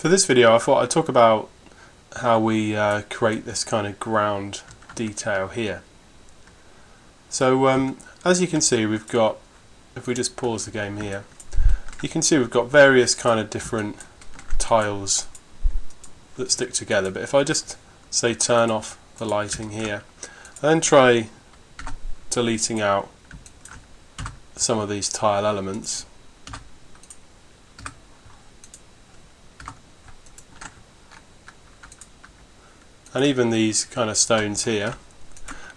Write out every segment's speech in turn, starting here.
For this video I thought I'd talk about how we create this kind of ground detail here. So as you can see, we've got, if we just pause the game here, you can see we've got various kind of different tiles that stick together. But if I just say turn off the lighting here and then try deleting out some of these tile elements, and even these kind of stones here,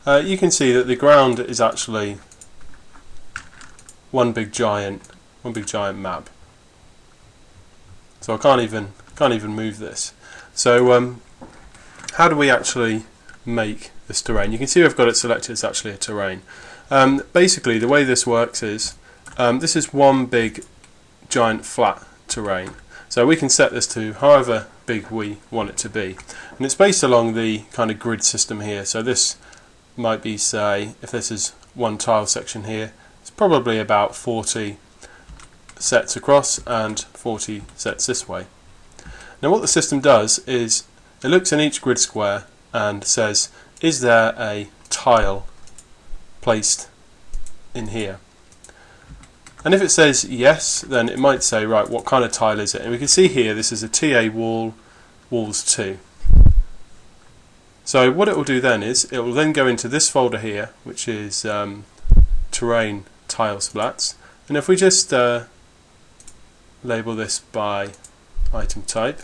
you can see that the ground is actually one big giant map. So I can't even move this. So how do we actually make this terrain? You can see I've got it selected as actually a terrain. Basically the way this works is this is one big giant flat terrain. So we can set this to however big we want it to be, and it's based along the kind of grid system here. So this might be, say, if this is one tile section here, it's probably about 40 sets across and 40 sets this way. Now what the system does is it looks in each grid square and says, is there a tile placed in here? And if it says yes, then it might say, right, what kind of tile is it? And we can see here this is a TA wall, walls 2. So what it will do then is it will then go into this folder here, which is terrain tile splats. And if we just label this by item type,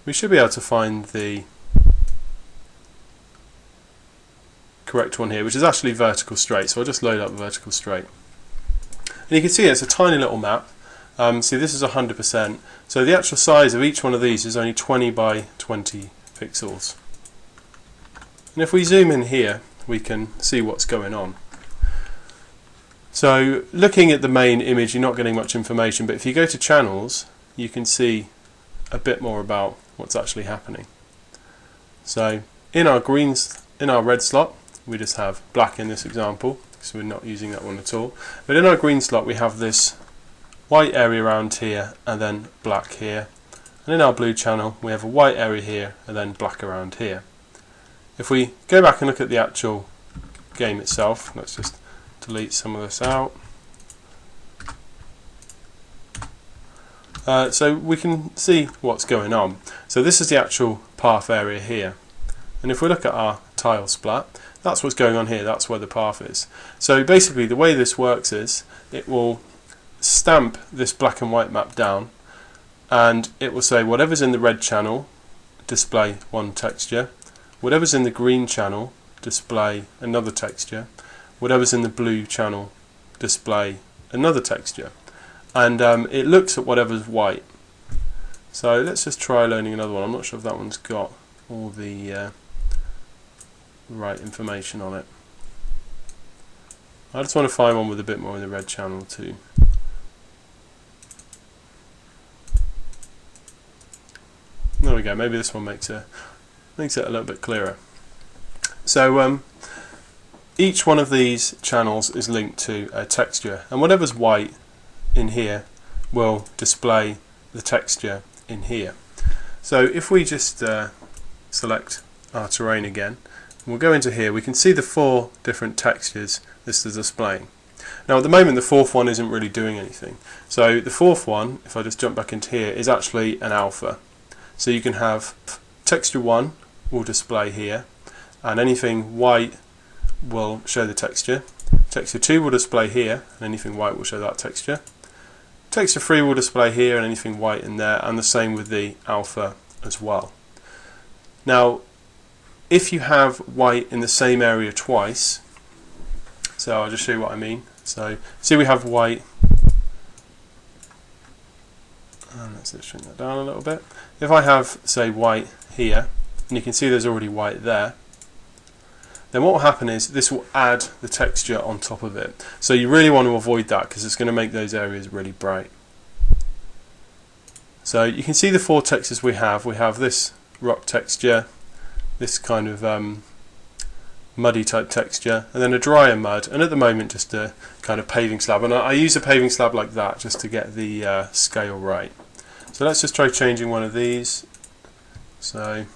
we should be able to find the correct one here, which is actually vertical straight. So I'll just load up vertical straight. And you can see it's a tiny little map. See, this is 100%. So the actual size of each one of these is only 20 by 20 pixels. And if we zoom in here, we can see what's going on. So looking at the main image, you're not getting much information, but if you go to channels, you can see a bit more about what's actually happening. So in our red slot, we just have black in this example, so we're not using that one at all. But in our green slot we have this white area around here and then black here. And in our blue channel we have a white area here and then black around here. If we go back and look at the actual game itself, let's just delete some of this out. So we can see what's going on. So this is the actual path area here. And if we look at our tile splat, that's what's going on here, that's where the path is. So basically the way this works is it will stamp this black and white map down, and it will say whatever's in the red channel, display one texture, whatever's in the green channel, display another texture, whatever's in the blue channel, display another texture. And it looks at whatever's white. So let's just try loading another one. I'm not sure if that one's got all the right information on it. I just want to find one with a bit more in the red channel too. There we go. Maybe this one makes it a little bit clearer. So each one of these channels is linked to a texture, and whatever's white in here will display the texture in here. So if we just select our terrain again, we'll go into here, we can see the 4 different textures this is displaying. Now at the moment the 4th one isn't really doing anything. So the 4th one, if I just jump back into here, is actually an alpha. So you can have texture 1 will display here, and anything white will show the texture. Texture 2 will display here, and anything white will show that texture. Texture 3 will display here, and anything white in there, and the same with the alpha as well. Now if you have white in the same area twice, so I'll just show you what I mean. So see, we have white, and let's just shrink that down a little bit. If I have, say, white here, and you can see there's already white there, then what will happen is this will add the texture on top of it. So you really want to avoid that because it's going to make those areas really bright. So you can see the 4 textures we have. We have this rock texture, this kind of muddy type texture, and then a drier mud, and at the moment just a kind of paving slab. And I use a paving slab like that just to get the scale right. So let's just try changing one of these. So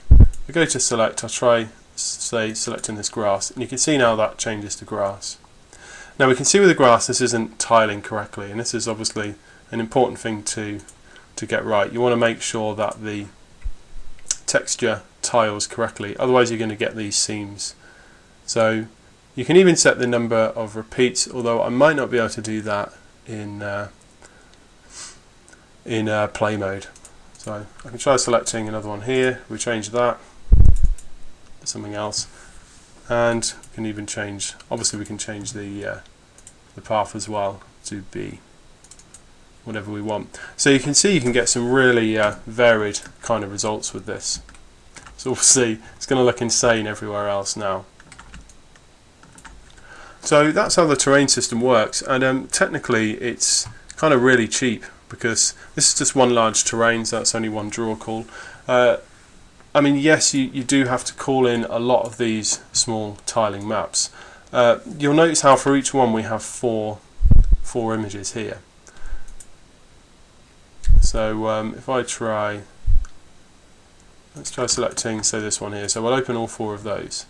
we go to select, I'll try say selecting this grass, and you can see now that changes to grass. Now we can see with the grass this isn't tiling correctly, and this is obviously an important thing to get right. You want to make sure that the texture tiles correctly, otherwise you're going to get these seams. So you can even set the number of repeats, although I might not be able to do that in play mode. So I can try selecting another one here. We change that to something else, and we can even change. Obviously, we can change the path as well to be whatever we want. So you can see you can get some really varied kind of results with this. So obviously it's going to look insane everywhere else now. So that's how the terrain system works, and technically it's kind of really cheap because this is just one large terrain, so that's only one draw call. I mean, yes, you do have to call in a lot of these small tiling maps. You'll notice how for each one we have four images here. So if I try, let's try selecting, say, this one here. So we'll open all four of those.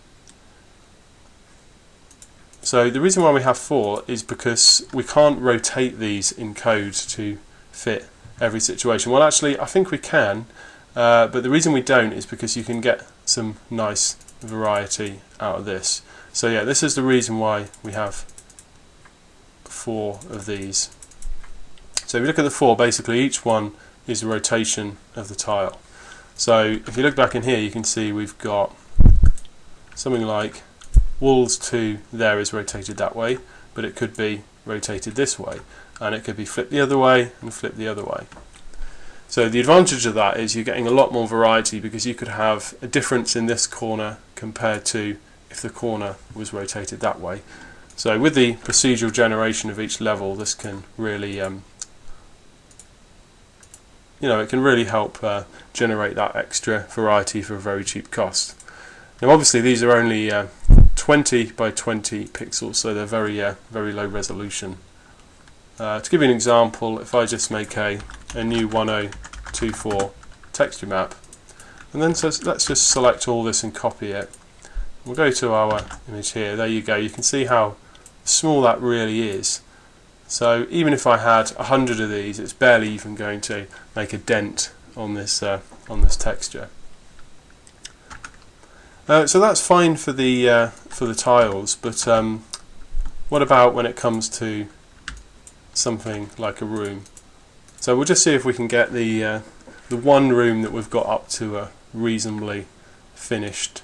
So the reason why we have four is because we can't rotate these in code to fit every situation. Well, actually, I think we can, but the reason we don't is because you can get some nice variety out of this. So yeah, this is the reason why we have four of these. So if you look at the four, basically each one is a rotation of the tile. So if you look back in here, you can see we've got something like walls to there is rotated that way, but it could be rotated this way, and it could be flipped the other way and flipped the other way. So the advantage of that is you're getting a lot more variety, because you could have a difference in this corner compared to if the corner was rotated that way. So with the procedural generation of each level, this can really it can really help generate that extra variety for a very cheap cost. Now obviously these are only 20 by 20 pixels, so they're very low resolution. To give you an example, if I just make a new 1024 texture map, and then let's just select all this and copy it. We'll go to our image here. There you go. You can see how small that really is. So even if I had 100 of these, it's barely even going to make a dent on this texture. So that's fine for the tiles, but what about when it comes to something like a room? So we'll just see if we can get the one room that we've got up to a reasonably finished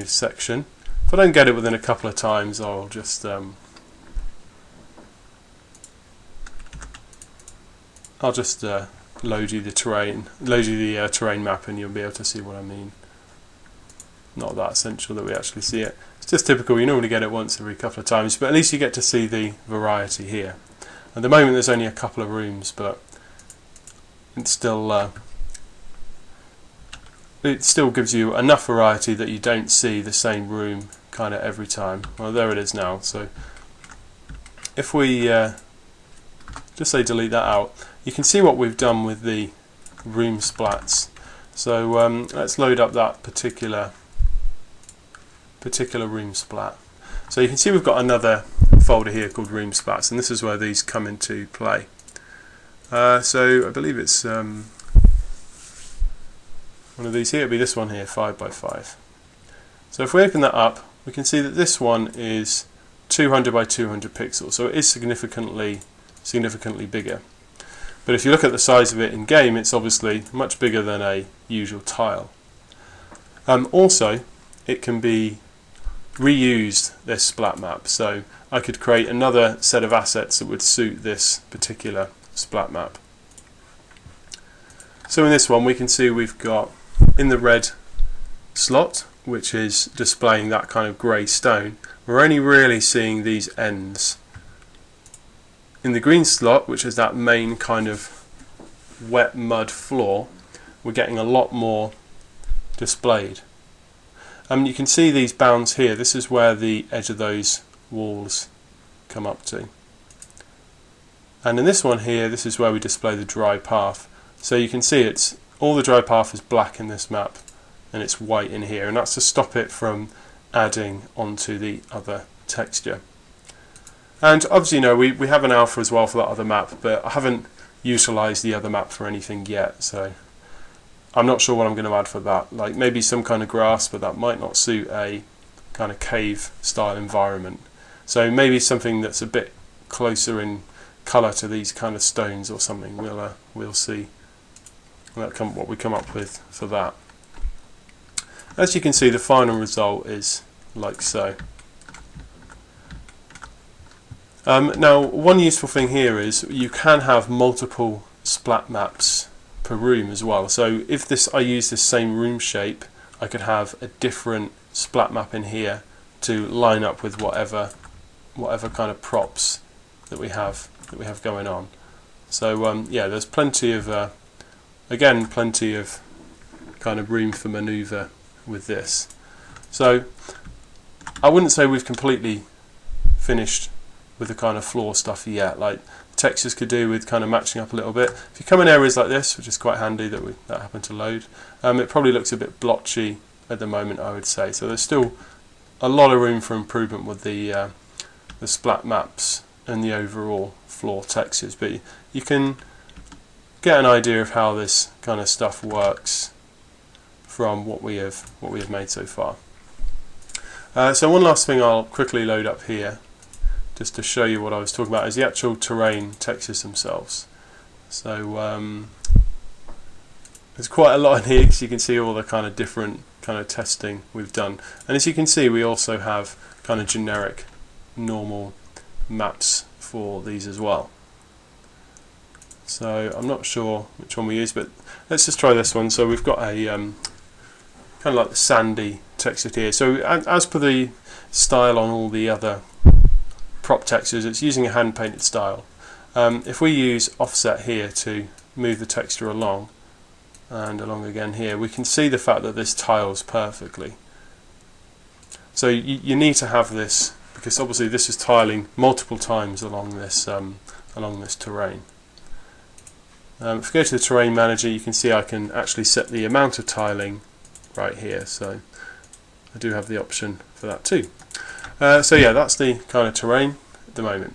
section. If I don't get it within a couple of times, I'll just load you the terrain map, and you'll be able to see what I mean. Not that essential that we actually see it. It's just typical. You normally get it once every couple of times, but at least you get to see the variety here. At the moment there's only a couple of rooms, but it still gives you enough variety that you don't see the same room kind of every time. Well, there it is now. So if we just say delete that out, you can see what we've done with the room splats. So let's load up that particular room splat. So you can see we've got another folder here called room splats, and this is where these come into play. So I believe it's one of these here. It'll be this one here, 5x5. So if we open that up, we can see that this one is 200 by 200 pixels, so it is significantly bigger. But if you look at the size of it in game, it's obviously much bigger than a usual tile. Also, it can be reused, this splat map, so I could create another set of assets that would suit this particular splat map. So in this one we can see we've got, in the red slot, which is displaying that kind of grey stone, we're only really seeing these ends. In the green slot, which is that main kind of wet mud floor, we're getting a lot more displayed. You can see these bounds here. This is where the edge of those walls come up to. And in this one here, this is where we display the dry path. So you can see it's all the dry path is black in this map and it's white in here, and that's to stop it from adding onto the other texture. And obviously, you know, we have an alpha as well for that other map, but I haven't utilised the other map for anything yet, so I'm not sure what I'm going to add for that. Like maybe some kind of grass, but that might not suit a kind of cave style environment. So maybe something that's a bit closer in colour to these kind of stones or something. We'll see what we come up with for that. As you can see, the final result is like so. Now, one useful thing here is you can have multiple splat maps per room as well. So if I use this same room shape, I could have a different splat map in here to line up with whatever kind of props that we have going on. So yeah, there's plenty of again, plenty of kind of room for manoeuvre with this. So I wouldn't say we've completely finished with the kind of floor stuff yet. Like textures could do with kind of matching up a little bit. If you come in areas like this, which is quite handy that happened to load, it probably looks a bit blotchy at the moment, I would say. So there's still a lot of room for improvement with the splat maps and the overall floor textures, but you can get an idea of how this kind of stuff works from what we have made so far. So one last thing I'll quickly load up here, just to show you what I was talking about, is the actual terrain textures themselves. So there's quite a lot in here, because you can see all the kind of different kind of testing we've done. And as you can see, we also have kind of generic normal maps for these as well. So I'm not sure which one we use, but let's just try this one. So we've got a kind of like the sandy texture here. So as per the style on all the other prop textures, it's using a hand painted style. If we use offset here to move the texture along and along again here, we can see the fact that this tiles perfectly. So you need to have this, because obviously this is tiling multiple times along this terrain. If we go to the terrain manager, you can see I can actually set the amount of tiling right here, so I do have the option for that too. So yeah, that's the kind of terrain at the moment.